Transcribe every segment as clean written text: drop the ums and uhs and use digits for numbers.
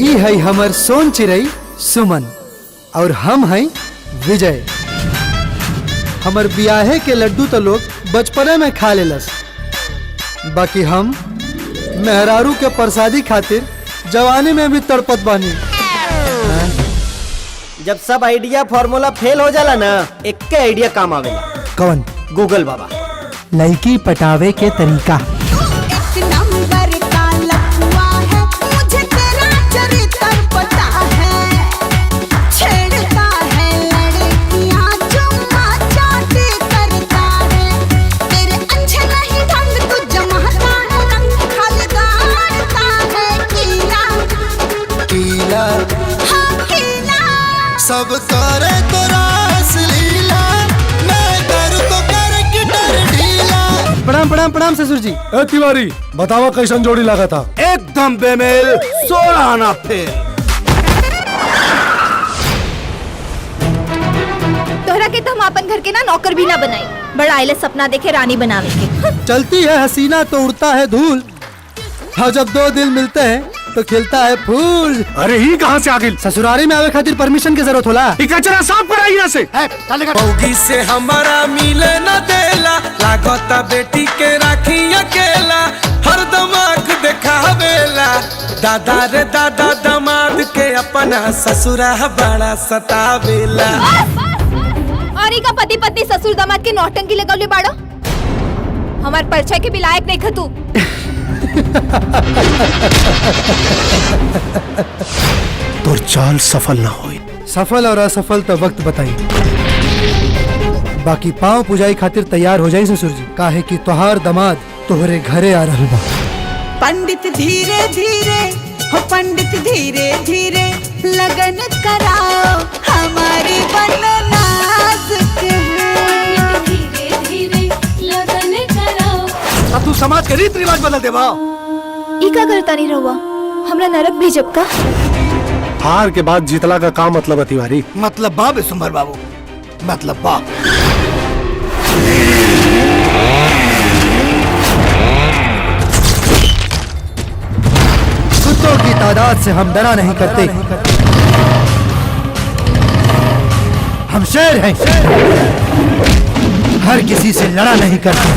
ई है हमर सोन चिरई सुमन और हम हैं विजय। हमर बियाहे के लड्डू तो लोग बचपने में खा लेलस, बाकी हम मेहरारू के प्रसादी खातिर जवानी में भी तड़पत बानी। जब सब आइडिया फॉर्मूला फेल हो जाला ना, एक के आइडिया काम आवेला। कौन? गूगल बाबा। लड़की पटावे के तरीका। एक नंबर का लफुआ है, मुझे तेरा चरित्र पता है। छेड़ता है लड़कियां, चुम्मा चाटी करता है। तेरे अच्छे नहीं ढंग, तू जमाता है रंग, खाली गाड़ता है कीला कीला। हाँ कीला। सब करे तो रास लीला, मैं कर तो कर गिटार ढीला। प्रणाम प्रणाम प्रणाम ससुर जी। ए तिवारी बतावा कैसन जोड़ी लगा था? एकदम बेमेल, 16 आना फेल। तोहरा के तो हम अपन घर के ना नौकर भी ना बनाई, बड़ा आइले सपना देखे रानी बनावे के। चलती है हसीना तो उड़ता है धूल, और जब दो दिल मिलते हैं तो खिलता है फूल। अरे ही कहाँ से आ गई? ससुरारी में आवे खातिर परमिशन की जरूरत होला। कचरा साफ कराई यहाँ से। बौगी से हमारा मिले न देला, लागता बेटी के राखी अकेला, हर दमाक देखावेला। दादा रे दादा दमाद के अपना ससुरा बड़ा सतावेला। और ई का पति पत्नी ससुर दामाद के नौटंकी लगौले बाड़ो, हमार परिचय के भी लायक नहीं खतू। तोर चाल सफल ना हुई। सफल और असफल तो वक्त बताई, बाकी पाँव पुजाई खातिर तैयार हो जाई ससुर जी, काहे कि तोहार दमाद तोहरे घरे आ रहल बा। पंडित धीरे धीरे हो, पंडित धीरे धीरे लगन कराओ, हमारी बन नाजुक है। धीरे धीरे लगन कराओ। अब तू समाज के रीत रिवाज बदल देवा। ई का करता नहीं रहुआ, हमरा नरक भेजब का? हार के बाद जीतला का काम मतलब है तिवारी। मतलब बाप है सुंदर बाबू, मतलब बाप। कुत्तों की तादाद से हम डरा नहीं करते, हम शेर हैं, हर किसी से लड़ा नहीं करते।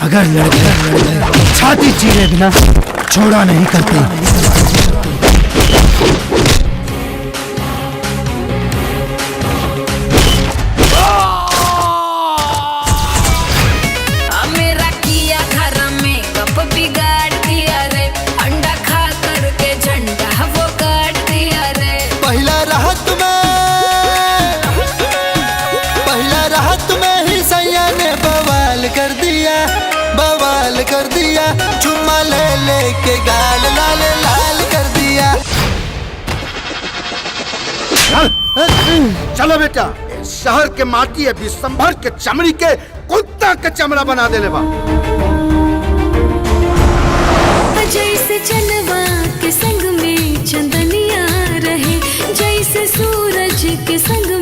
अगर लड़के छाती चीरे बिना छोड़ा नहीं करते। मेरा किया घर में कप बिगाड़ दिया रे, अंडा खा करके झंडा वो काट दिया रे। पहला राहत में ही सैया ने बवाल कर दिया, बवाल कर दिया। चुम्मा ले लेके गाल लाल लाल कर दिया। चलो बेटा, शहर के माटी अभी संभर के चमड़ी के कुत्ता के चमड़ा बना दे ले बा। जैसे चलवा के संग में चंदनिया रहे, जैसे सूरज के संग